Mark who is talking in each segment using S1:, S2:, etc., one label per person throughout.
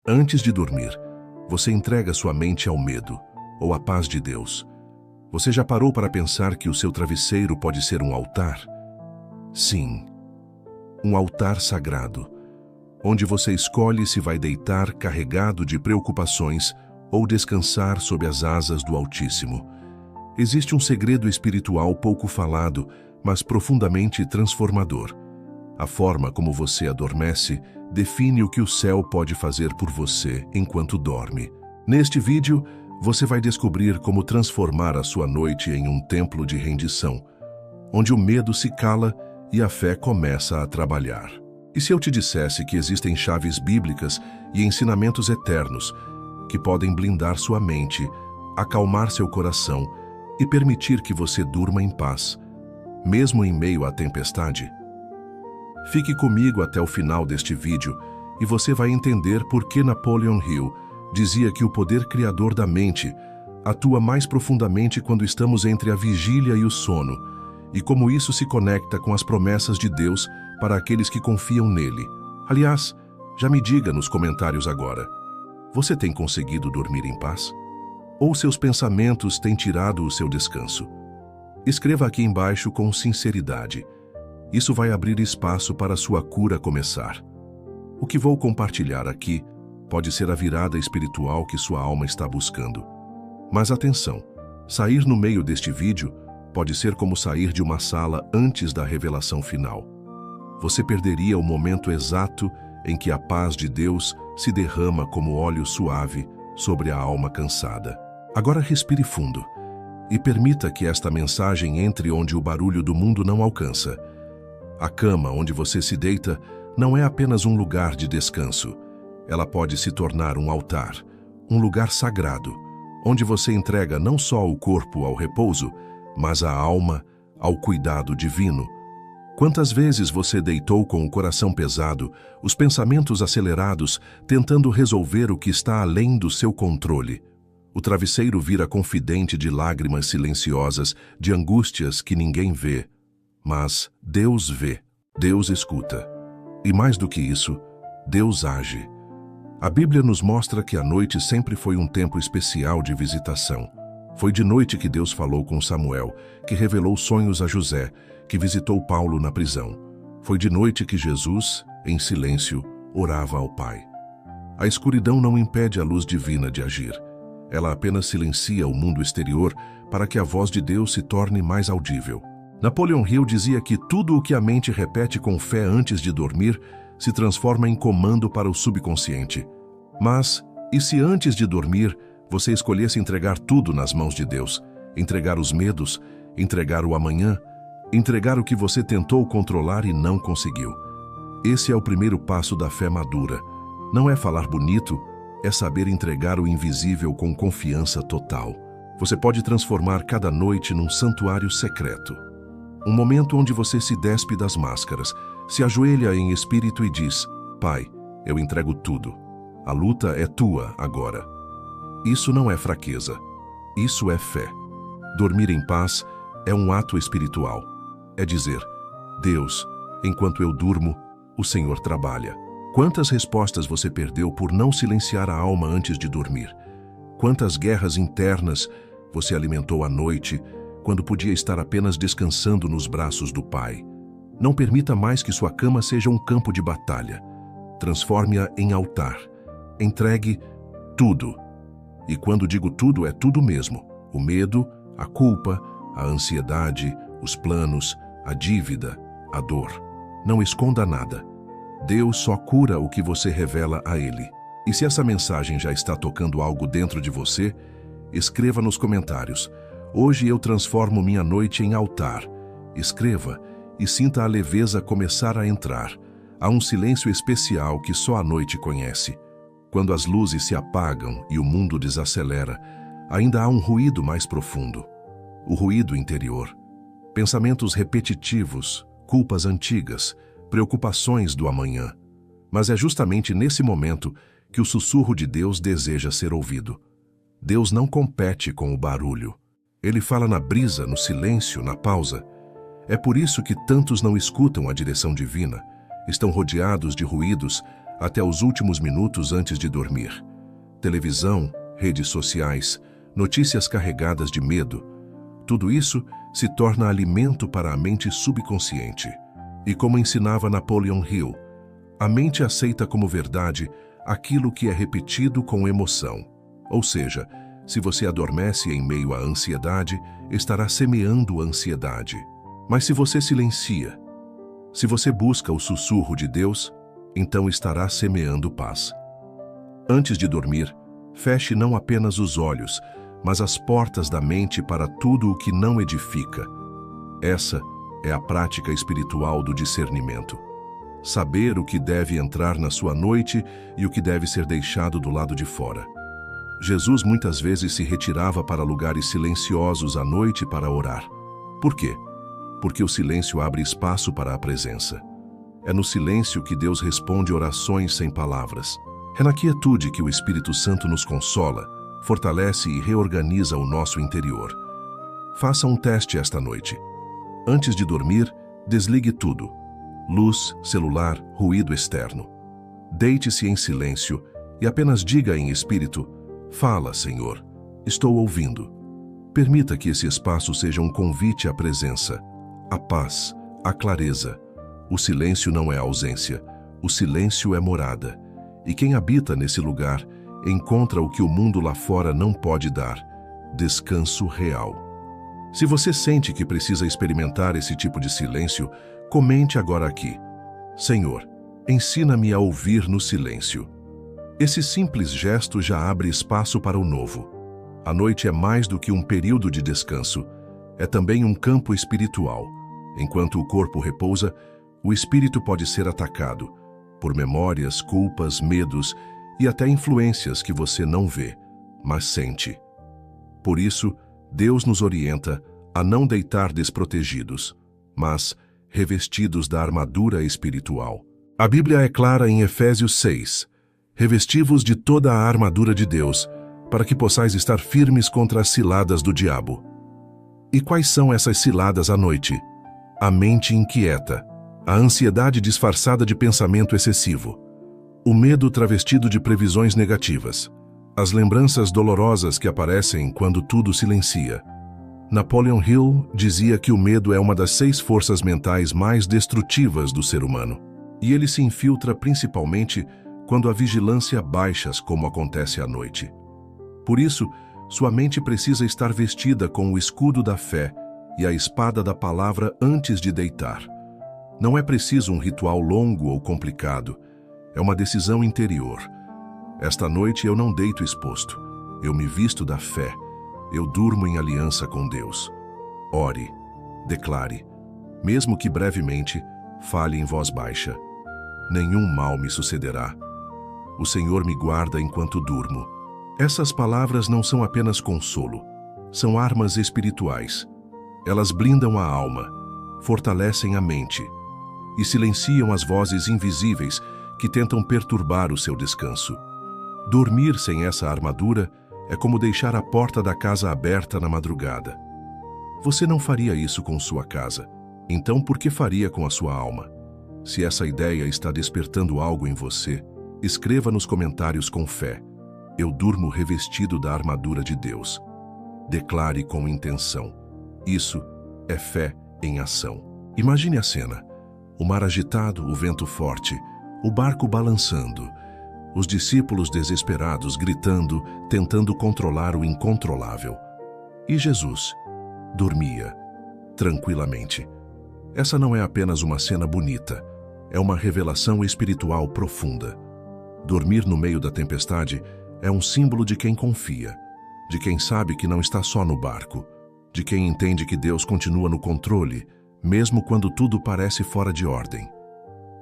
S1: Antes de dormir, você entrega sua mente ao medo ou à paz de Deus. Você já parou para pensar que o seu travesseiro pode ser um altar? Sim, um altar sagrado, onde você escolhe se vai deitar carregado de preocupações ou descansar sob as asas do Altíssimo. Existe um segredo espiritual pouco falado, mas profundamente transformador. A forma como você adormece define o que o céu pode fazer por você enquanto dorme. Neste vídeo, você vai descobrir como transformar a sua noite em um templo de rendição, onde o medo se cala e a fé começa a trabalhar. E se eu te dissesse que existem chaves bíblicas e ensinamentos eternos que podem blindar sua mente, acalmar seu coração e permitir que você durma em paz, mesmo em meio à tempestade? Fique comigo até o final deste vídeo e você vai entender por que Napoleon Hill dizia que o poder criador da mente atua mais profundamente quando estamos entre a vigília e o sono, e como isso se conecta com as promessas de Deus para aqueles que confiam nele. Aliás, já me diga nos comentários agora, você tem conseguido dormir em paz? Ou seus pensamentos têm tirado o seu descanso? Escreva aqui embaixo com sinceridade. Isso vai abrir espaço para a sua cura começar. O que vou compartilhar aqui pode ser a virada espiritual que sua alma está buscando. Mas atenção, sair no meio deste vídeo pode ser como sair de uma sala antes da revelação final. Você perderia o momento exato em que a paz de Deus se derrama como óleo suave sobre a alma cansada. Agora respire fundo e permita que esta mensagem entre onde o barulho do mundo não alcança. A cama onde você se deita não é apenas um lugar de descanso. Ela pode se tornar um altar, um lugar sagrado, onde você entrega não só o corpo ao repouso, mas a alma ao cuidado divino. Quantas vezes você deitou com o coração pesado, os pensamentos acelerados, tentando resolver o que está além do seu controle? O travesseiro vira confidente de lágrimas silenciosas, de angústias que ninguém vê. Mas Deus vê, Deus escuta. E mais do que isso, Deus age. A Bíblia nos mostra que a noite sempre foi um tempo especial de visitação. Foi de noite que Deus falou com Samuel, que revelou sonhos a José, que visitou Paulo na prisão. Foi de noite que Jesus, em silêncio, orava ao Pai. A escuridão não impede a luz divina de agir. Ela apenas silencia o mundo exterior para que a voz de Deus se torne mais audível. Napoleon Hill dizia que tudo o que a mente repete com fé antes de dormir se transforma em comando para o subconsciente. Mas, e se antes de dormir, você escolhesse entregar tudo nas mãos de Deus? Entregar os medos, entregar o amanhã, entregar o que você tentou controlar e não conseguiu. Esse é o primeiro passo da fé madura. Não é falar bonito, é saber entregar o invisível com confiança total. Você pode transformar cada noite num santuário secreto. Um momento onde você se despe das máscaras, se ajoelha em espírito e diz: Pai, eu entrego tudo. A luta é tua agora. Isso não é fraqueza. Isso é fé. Dormir em paz é um ato espiritual. É dizer: Deus, enquanto eu durmo, o Senhor trabalha. Quantas respostas você perdeu por não silenciar a alma antes de dormir? Quantas guerras internas você alimentou à noite, quando podia estar apenas descansando nos braços do Pai? Não permita mais que sua cama seja um campo de batalha. Transforme-a em altar. Entregue tudo. E quando digo tudo, é tudo mesmo. O medo, a culpa, a ansiedade, os planos, a dívida, a dor. Não esconda nada. Deus só cura o que você revela a Ele. E se essa mensagem já está tocando algo dentro de você, escreva nos comentários: Hoje eu transformo minha noite em altar. Escreva e sinta a leveza começar a entrar. Há um silêncio especial que só a noite conhece. Quando as luzes se apagam e o mundo desacelera, ainda há um ruído mais profundo. O ruído interior. Pensamentos repetitivos, culpas antigas, preocupações do amanhã. Mas é justamente nesse momento que o sussurro de Deus deseja ser ouvido. Deus não compete com o barulho. Ele fala na brisa, no silêncio, na pausa. É por isso que tantos não escutam a direção divina. Estão rodeados de ruídos, até os últimos minutos antes de dormir. Televisão, redes sociais, notícias carregadas de medo, tudo isso se torna alimento para a mente subconsciente. E como ensinava Napoleon Hill, a mente aceita como verdade aquilo que é repetido com emoção. Ou seja, se você adormece em meio à ansiedade, estará semeando ansiedade. Mas se você silencia, se você busca o sussurro de Deus, então estará semeando paz. Antes de dormir, feche não apenas os olhos, mas as portas da mente para tudo o que não edifica. Essa é a prática espiritual do discernimento. Saber o que deve entrar na sua noite e o que deve ser deixado do lado de fora. Jesus muitas vezes se retirava para lugares silenciosos à noite para orar. Por quê? Porque o silêncio abre espaço para a presença. É no silêncio que Deus responde orações sem palavras. É na quietude que o Espírito Santo nos consola, fortalece e reorganiza o nosso interior. Faça um teste esta noite. Antes de dormir, desligue tudo. Luz, celular, ruído externo. Deite-se em silêncio e apenas diga em espírito: fala, Senhor, estou ouvindo. Permita que esse espaço seja um convite à presença, à paz, à clareza. O silêncio não é ausência, o silêncio é morada. E quem habita nesse lugar encontra o que o mundo lá fora não pode dar: descanso real. Se você sente que precisa experimentar esse tipo de silêncio, comente agora aqui: Senhor, ensina-me a ouvir no silêncio. Esse simples gesto já abre espaço para o novo. A noite é mais do que um período de descanso, é também um campo espiritual. Enquanto o corpo repousa, o espírito pode ser atacado por memórias, culpas, medos e até influências que você não vê, mas sente. Por isso, Deus nos orienta a não deitar desprotegidos, mas revestidos da armadura espiritual. A Bíblia é clara em Efésios 6: revesti-vos de toda a armadura de Deus, para que possais estar firmes contra as ciladas do diabo. E quais são essas ciladas à noite? A mente inquieta, a ansiedade disfarçada de pensamento excessivo, o medo travestido de previsões negativas, as lembranças dolorosas que aparecem quando tudo silencia. Napoleon Hill dizia que o medo é uma das 6 forças mentais mais destrutivas do ser humano. E ele se infiltra principalmente quando a vigilância baixa, como acontece à noite. Por isso, sua mente precisa estar vestida com o escudo da fé e a espada da palavra antes de deitar. Não é preciso um ritual longo ou complicado. É uma decisão interior. Esta noite eu não deito exposto. Eu me visto da fé. Eu durmo em aliança com Deus. Ore, declare, mesmo que brevemente, fale em voz baixa: nenhum mal me sucederá. O Senhor me guarda enquanto durmo. Essas palavras não são apenas consolo, são armas espirituais. Elas blindam a alma, fortalecem a mente e silenciam as vozes invisíveis que tentam perturbar o seu descanso. Dormir sem essa armadura é como deixar a porta da casa aberta na madrugada. Você não faria isso com sua casa, então por que faria com a sua alma? Se essa ideia está despertando algo em você, escreva nos comentários com fé: eu durmo revestido da armadura de Deus. Declare com intenção. Isso é fé em ação. Imagine a cena: o mar agitado, o vento forte, o barco balançando, os discípulos desesperados gritando, tentando controlar o incontrolável. E Jesus dormia tranquilamente. Essa não é apenas uma cena bonita, é uma revelação espiritual profunda. Dormir no meio da tempestade é um símbolo de quem confia, de quem sabe que não está só no barco, de quem entende que Deus continua no controle, mesmo quando tudo parece fora de ordem.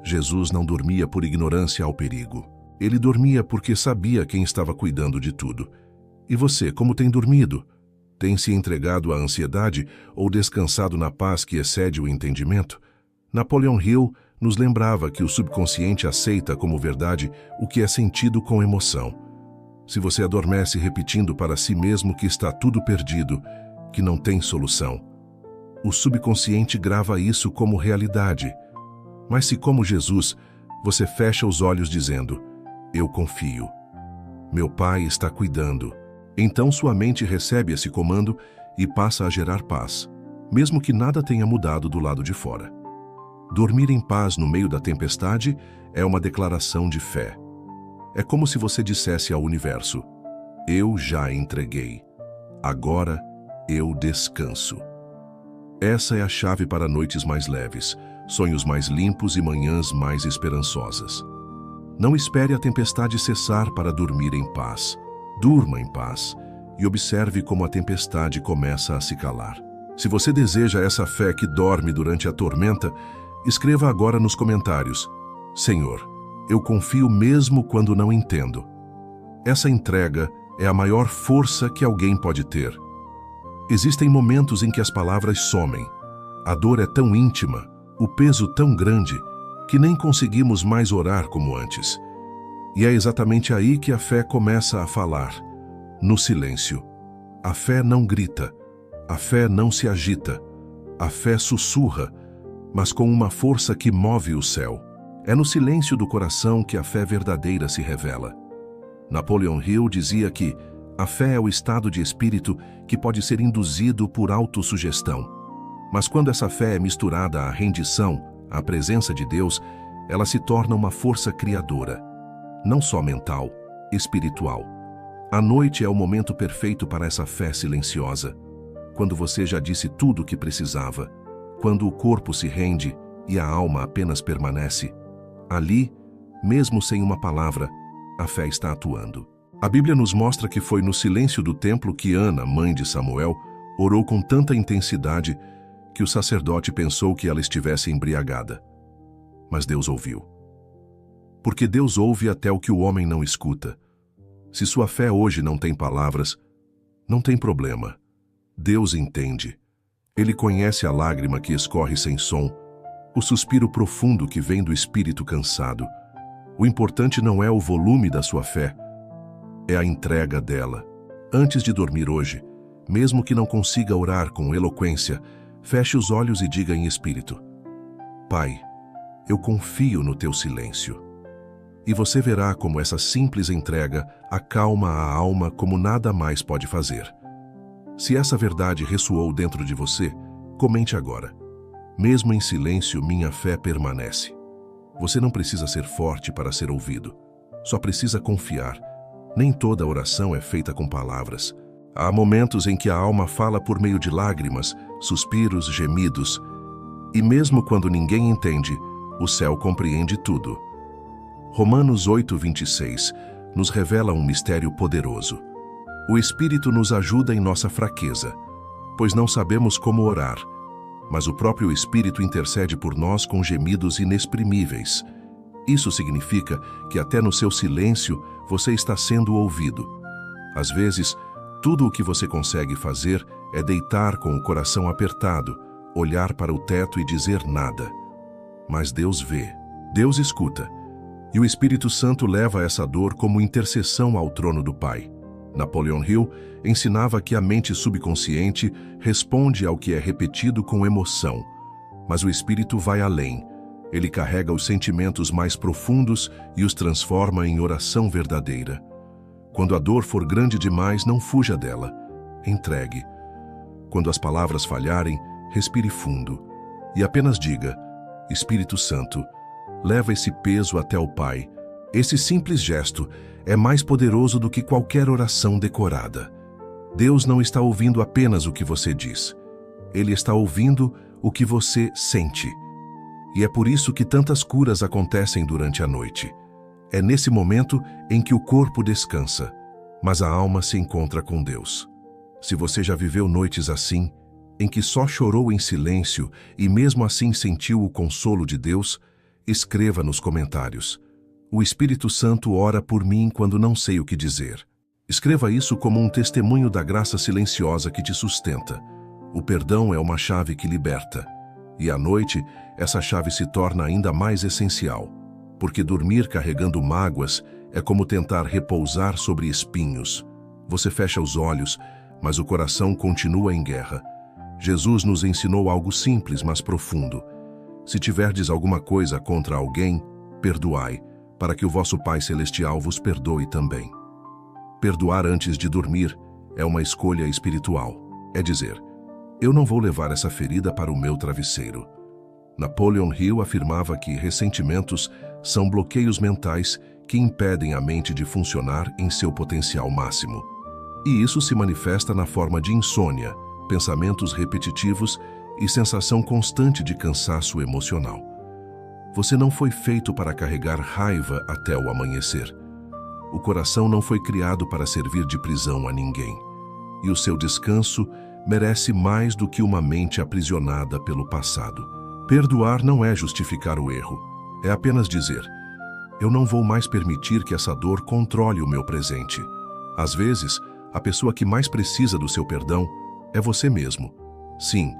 S1: Jesus não dormia por ignorância ao perigo. Ele dormia porque sabia quem estava cuidando de tudo. E você, como tem dormido? Tem se entregado à ansiedade ou descansado na paz que excede o entendimento? Napoleon Hill nos lembrava que o subconsciente aceita como verdade o que é sentido com emoção. Se você adormece repetindo para si mesmo que está tudo perdido, que não tem solução, o subconsciente grava isso como realidade. Mas se, como Jesus, Você fecha os olhos dizendo: eu confio. Meu Pai está cuidando. Então sua mente recebe esse comando e passa a gerar paz, mesmo que nada tenha mudado do lado de fora. Dormir em paz no meio da tempestade é uma declaração de fé. É como se você dissesse ao universo: eu já entreguei. Agora eu descanso. Essa é a chave para noites mais leves, sonhos mais limpos e manhãs mais esperançosas. Não espere a tempestade cessar para dormir em paz. Durma em paz e observe como a tempestade começa a se calar. Se você deseja essa fé que dorme durante a tormenta, escreva agora nos comentários: Senhor, eu confio mesmo quando não entendo. Essa entrega é a maior força que alguém pode ter. Existem momentos em que as palavras somem. A dor é tão íntima, o peso tão grande, que nem conseguimos mais orar como antes. E é exatamente aí que a fé começa a falar, no silêncio. A fé não grita, a fé não se agita, a fé sussurra, mas com uma força que move o céu. É no silêncio do coração que a fé verdadeira se revela. Napoleon Hill dizia que a fé é o estado de espírito que pode ser induzido por autossugestão. Mas quando essa fé é misturada à rendição, à presença de Deus, ela se torna uma força criadora. Não só mental, espiritual. A noite é o momento perfeito para essa fé silenciosa. Quando você já disse tudo o que precisava. Quando o corpo se rende e a alma apenas permanece. Ali, mesmo sem uma palavra, a fé está atuando. A Bíblia nos mostra que foi no silêncio do templo que Ana, mãe de Samuel, orou com tanta intensidade que o sacerdote pensou que ela estivesse embriagada. Mas Deus ouviu. Porque Deus ouve até o que o homem não escuta. Se sua fé hoje não tem palavras, não tem problema. Deus entende. Ele conhece a lágrima que escorre sem som, o suspiro profundo que vem do espírito cansado. O importante não é o volume da sua fé, é a entrega dela. Antes de dormir hoje, mesmo que não consiga orar com eloquência, feche os olhos e diga em espírito: Pai, eu confio no teu silêncio. E você verá como essa simples entrega acalma a alma como nada mais pode fazer. Se essa verdade ressoou dentro de você, comente agora. Mesmo em silêncio, minha fé permanece. Você não precisa ser forte para ser ouvido. Só precisa confiar. Nem toda oração é feita com palavras. Há momentos em que a alma fala por meio de lágrimas, suspiros, gemidos. E mesmo quando ninguém entende, o céu compreende tudo. Romanos 8:26 nos revela um mistério poderoso. O Espírito nos ajuda em nossa fraqueza, pois não sabemos como orar, mas o próprio Espírito intercede por nós com gemidos inexprimíveis. Isso significa que até no seu silêncio você está sendo ouvido. Às vezes, tudo o que você consegue fazer é deitar com o coração apertado, olhar para o teto e dizer nada. Mas Deus vê, Deus escuta, e o Espírito Santo leva essa dor como intercessão ao trono do Pai. Napoleon Hill ensinava que a mente subconsciente responde ao que é repetido com emoção, mas o Espírito vai além. Ele carrega os sentimentos mais profundos e os transforma em oração verdadeira. Quando a dor for grande demais, não fuja dela. Entregue. Quando as palavras falharem, respire fundo e apenas diga: Espírito Santo, leva esse peso até o Pai. Esse simples gesto é mais poderoso do que qualquer oração decorada. Deus não está ouvindo apenas o que você diz. Ele está ouvindo o que você sente. E é por isso que tantas curas acontecem durante a noite. É nesse momento em que o corpo descansa, mas a alma se encontra com Deus. Se você já viveu noites assim, em que só chorou em silêncio e mesmo assim sentiu o consolo de Deus, escreva nos comentários: O Espírito Santo ora por mim quando não sei o que dizer. Escreva isso como um testemunho da graça silenciosa que te sustenta. O perdão é uma chave que liberta. E à noite, essa chave se torna ainda mais essencial, porque dormir carregando mágoas é como tentar repousar sobre espinhos. Você fecha os olhos, mas o coração continua em guerra. Jesus nos ensinou algo simples, mas profundo. Se tiverdes alguma coisa contra alguém, perdoai, para que o vosso Pai Celestial vos perdoe também. Perdoar antes de dormir é uma escolha espiritual. É dizer, eu não vou levar essa ferida para o meu travesseiro. Napoleon Hill afirmava que ressentimentos são bloqueios mentais que impedem a mente de funcionar em seu potencial máximo. E isso se manifesta na forma de insônia, pensamentos repetitivos e sensação constante de cansaço emocional. Você não foi feito para carregar raiva até o amanhecer. O coração não foi criado para servir de prisão a ninguém. E o seu descanso merece mais do que uma mente aprisionada pelo passado. Perdoar não é justificar o erro. É apenas dizer, eu não vou mais permitir que essa dor controle o meu presente. Às vezes, a pessoa que mais precisa do seu perdão é você mesmo. Sim,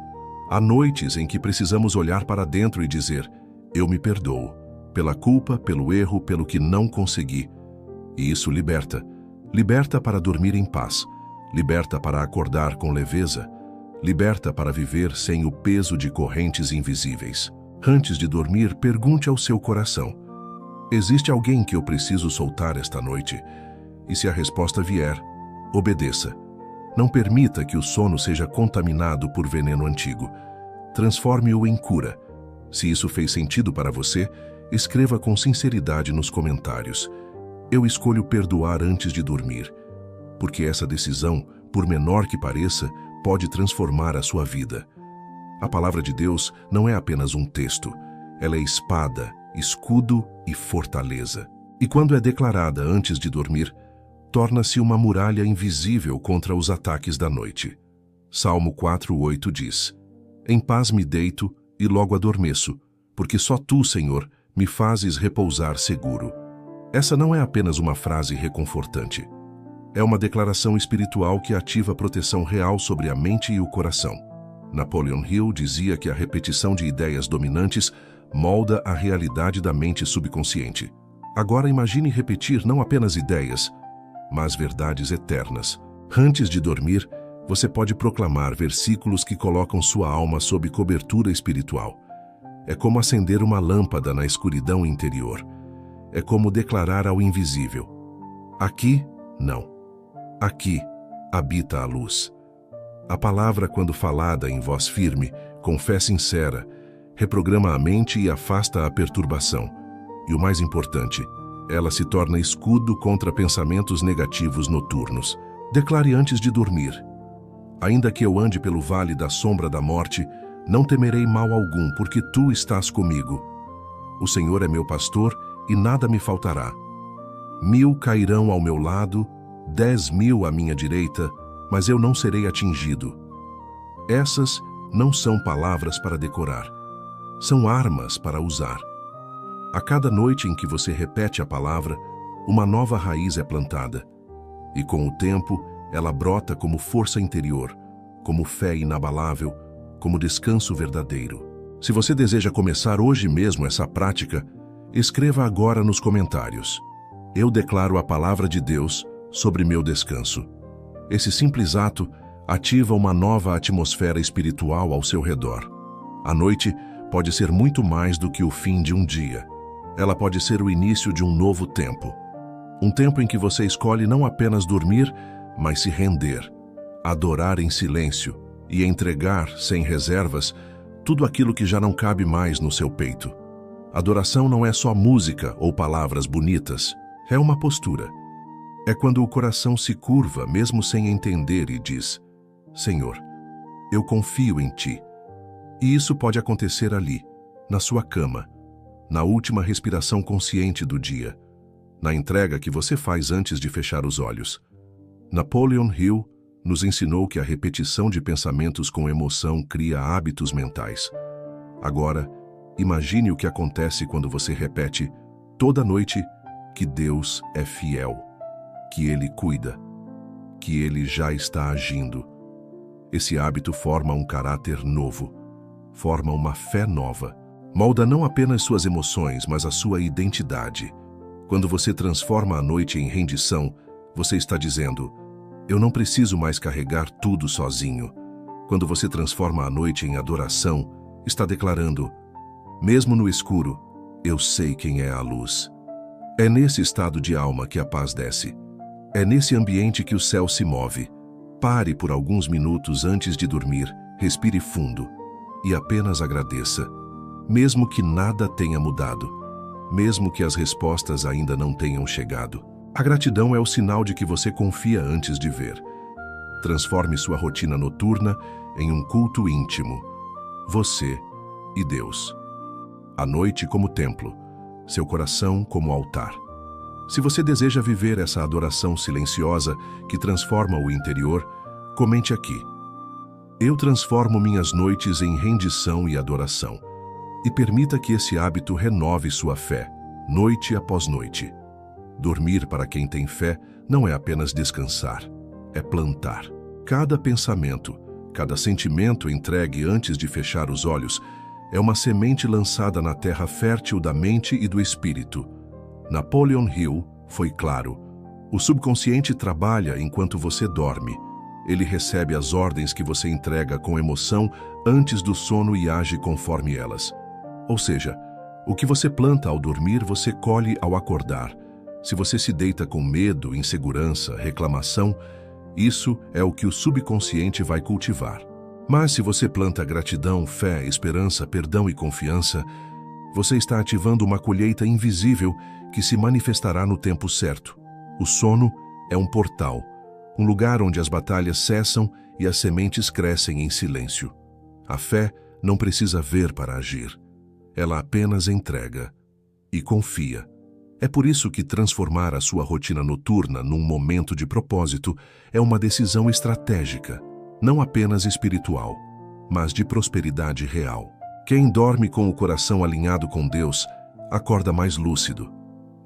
S1: há noites em que precisamos olhar para dentro e dizer, eu me perdoo, pela culpa, pelo erro, pelo que não consegui. E isso liberta. Liberta para dormir em paz. Liberta para acordar com leveza. Liberta para viver sem o peso de correntes invisíveis. Antes de dormir, pergunte ao seu coração, existe alguém que eu preciso soltar esta noite? E se a resposta vier, obedeça. Não permita que o sono seja contaminado por veneno antigo. Transforme-o em cura. Se isso fez sentido para você, escreva com sinceridade nos comentários. Eu escolho perdoar antes de dormir, porque essa decisão, por menor que pareça, pode transformar a sua vida. A palavra de Deus não é apenas um texto, ela é espada, escudo e fortaleza. E quando é declarada antes de dormir, torna-se uma muralha invisível contra os ataques da noite. Salmo 4:8 diz, em paz me deito e logo adormeço, porque só tu, Senhor, me fazes repousar seguro. Essa não é apenas uma frase reconfortante. É uma declaração espiritual que ativa a proteção real sobre a mente e o coração. Napoleon Hill dizia que a repetição de ideias dominantes molda a realidade da mente subconsciente. Agora imagine repetir não apenas ideias, mas verdades eternas. Antes de dormir, você pode proclamar versículos que colocam sua alma sob cobertura espiritual. É como acender uma lâmpada na escuridão interior. É como declarar ao invisível, aqui, não. Aqui habita a luz. A palavra, quando falada em voz firme, com fé sincera, reprograma a mente e afasta a perturbação. E o mais importante, ela se torna escudo contra pensamentos negativos noturnos. Declare antes de dormir, ainda que eu ande pelo vale da sombra da morte, não temerei mal algum, porque tu estás comigo. O Senhor é meu pastor e nada me faltará. 1000 cairão ao meu lado, 10.000 à minha direita, mas eu não serei atingido. Essas não são palavras para decorar, são armas para usar. A cada noite em que você repete a palavra, uma nova raiz é plantada. E com o tempo, ela brota como força interior, como fé inabalável, como descanso verdadeiro. Se você deseja começar hoje mesmo essa prática, escreva agora nos comentários. Eu declaro a palavra de Deus sobre meu descanso. Esse simples ato ativa uma nova atmosfera espiritual ao seu redor. A noite pode ser muito mais do que o fim de um dia. Ela pode ser o início de um novo tempo. Um tempo em que você escolhe não apenas dormir, mas se render, adorar em silêncio e entregar, sem reservas, tudo aquilo que já não cabe mais no seu peito. Adoração não é só música ou palavras bonitas, é uma postura. É quando o coração se curva, mesmo sem entender, e diz, Senhor, eu confio em Ti. E isso pode acontecer ali, na sua cama, na última respiração consciente do dia, na entrega que você faz antes de fechar os olhos. Napoleon Hill nos ensinou que a repetição de pensamentos com emoção cria hábitos mentais. Agora, imagine o que acontece quando você repete toda noite que Deus é fiel, que Ele cuida, que Ele já está agindo. Esse hábito forma um caráter novo, forma uma fé nova. Molda não apenas suas emoções, mas a sua identidade. Quando você transforma a noite em rendição, você está dizendo, eu não preciso mais carregar tudo sozinho. Quando você transforma a noite em adoração, está declarando, mesmo no escuro, Eu sei quem é a luz. É nesse estado de alma que a paz desce. É nesse ambiente que o céu se move. Pare por alguns minutos antes de dormir, respire fundo e apenas agradeça. Mesmo que nada tenha mudado, mesmo que as respostas ainda não tenham chegado. A gratidão é o sinal de que você confia antes de ver. Transforme sua rotina noturna em um culto íntimo. Você e Deus. A noite como templo, seu coração como altar. Se você deseja viver essa adoração silenciosa que transforma o interior, comente aqui. Eu transformo minhas noites em rendição e adoração. E permita que esse hábito renove sua fé, noite após noite. Dormir para quem tem fé não é apenas descansar, é plantar. Cada pensamento, cada sentimento entregue antes de fechar os olhos é uma semente lançada na terra fértil da mente e do espírito. Napoleon Hill foi claro: o subconsciente trabalha enquanto você dorme. Ele recebe as ordens que você entrega com emoção antes do sono e age conforme elas. Ou seja, o que você planta ao dormir, você colhe ao acordar. Se você se deita com medo, insegurança, reclamação, isso é o que o subconsciente vai cultivar. Mas se você planta gratidão, fé, esperança, perdão e confiança, você está ativando uma colheita invisível que se manifestará no tempo certo. O sono é um portal, um lugar onde as batalhas cessam e as sementes crescem em silêncio. A fé não precisa ver para agir. Ela apenas entrega e confia. É por isso que transformar a sua rotina noturna num momento de propósito é uma decisão estratégica, não apenas espiritual, mas de prosperidade real. Quem dorme com o coração alinhado com Deus, acorda mais lúcido,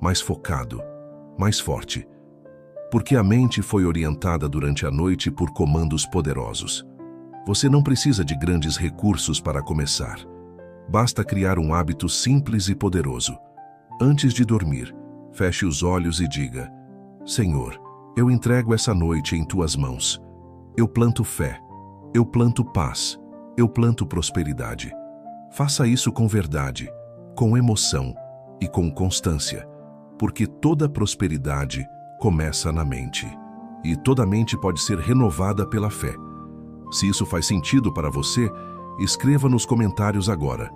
S1: mais focado, mais forte, porque a mente foi orientada durante a noite por comandos poderosos. Você não precisa de grandes recursos para começar. Basta criar um hábito simples e poderoso. Antes de dormir, feche os olhos e diga: Senhor, eu entrego essa noite em tuas mãos. Eu planto fé, eu planto paz, eu planto prosperidade. Faça isso com verdade, com emoção e com constância, porque toda prosperidade começa na mente. E toda mente pode ser renovada pela fé. Se isso faz sentido para você, escreva nos comentários agora: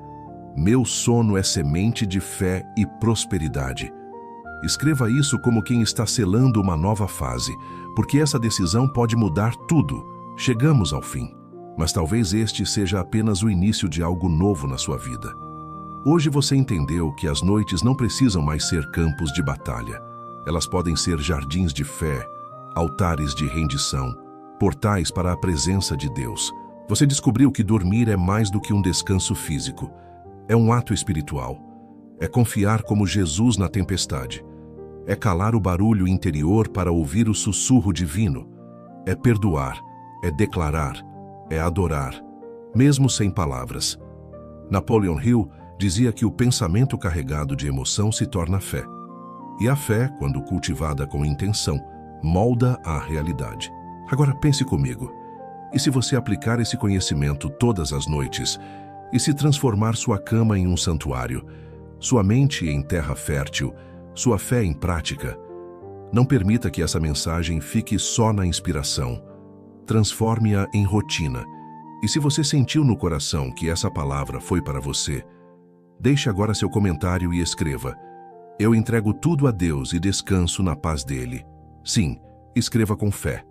S1: meu sono é semente de fé e prosperidade. Escreva isso como quem está selando uma nova fase, porque essa decisão pode mudar tudo. Chegamos ao fim, mas talvez este seja apenas o início de algo novo na sua vida. Hoje você entendeu que as noites não precisam mais ser campos de batalha. Elas podem ser jardins de fé, altares de rendição, portais para a presença de Deus. Você descobriu que dormir é mais do que um descanso físico. É um ato espiritual. É confiar como Jesus na tempestade. É calar o barulho interior para ouvir o sussurro divino. É perdoar, é declarar, é adorar, mesmo sem palavras. Napoleon Hill dizia que o pensamento carregado de emoção se torna fé. E a fé, quando cultivada com intenção, molda a realidade. Agora pense comigo. E se você aplicar esse conhecimento todas as noites e se transformar sua cama em um santuário, sua mente em terra fértil, sua fé em prática? Não permita que essa mensagem fique só na inspiração. Transforme-a em rotina. E se você sentiu no coração que essa palavra foi para você, deixe agora seu comentário e escreva: eu entrego tudo a Deus e descanso na paz dele. Sim, escreva com fé.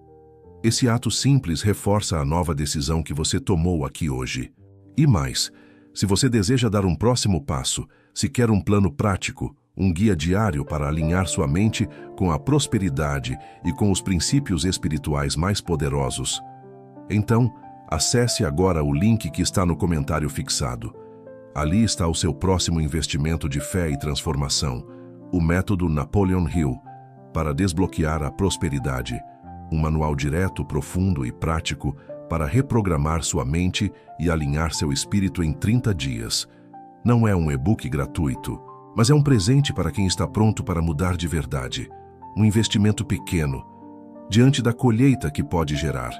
S1: Esse ato simples reforça a nova decisão que você tomou aqui hoje. E mais, se você deseja dar um próximo passo, se quer um plano prático, um guia diário para alinhar sua mente com a prosperidade e com os princípios espirituais mais poderosos, então, acesse agora o link que está no comentário fixado. Ali está o seu próximo investimento de fé e transformação, o método Napoleon Hill, para desbloquear a prosperidade, um manual direto, profundo e prático para reprogramar sua mente e alinhar seu espírito em 30 dias. Não é um e-book gratuito, mas é um presente para quem está pronto para mudar de verdade. Um investimento pequeno, diante da colheita que pode gerar.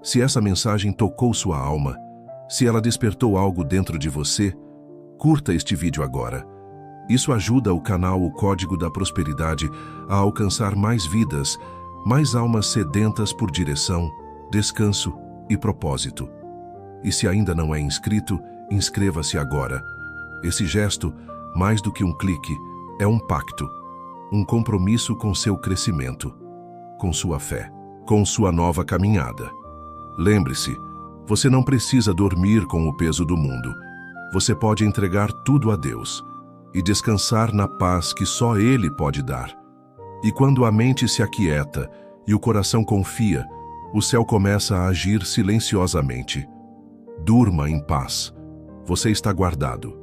S1: Se essa mensagem tocou sua alma, se ela despertou algo dentro de você, curta este vídeo agora. Isso ajuda o canal O Código da Prosperidade a alcançar mais vidas, mais almas sedentas por direção, descanso e propósito. E se ainda não é inscrito, inscreva-se agora. Esse gesto, mais do que um clique, é um pacto, um compromisso com seu crescimento, com sua fé, com sua nova caminhada. Lembre-se, você não precisa dormir com o peso do mundo. Você pode entregar tudo a Deus e descansar na paz que só Ele pode dar. E quando a mente se aquieta e o coração confia, o céu começa a agir silenciosamente. Durma em paz. Você está guardado.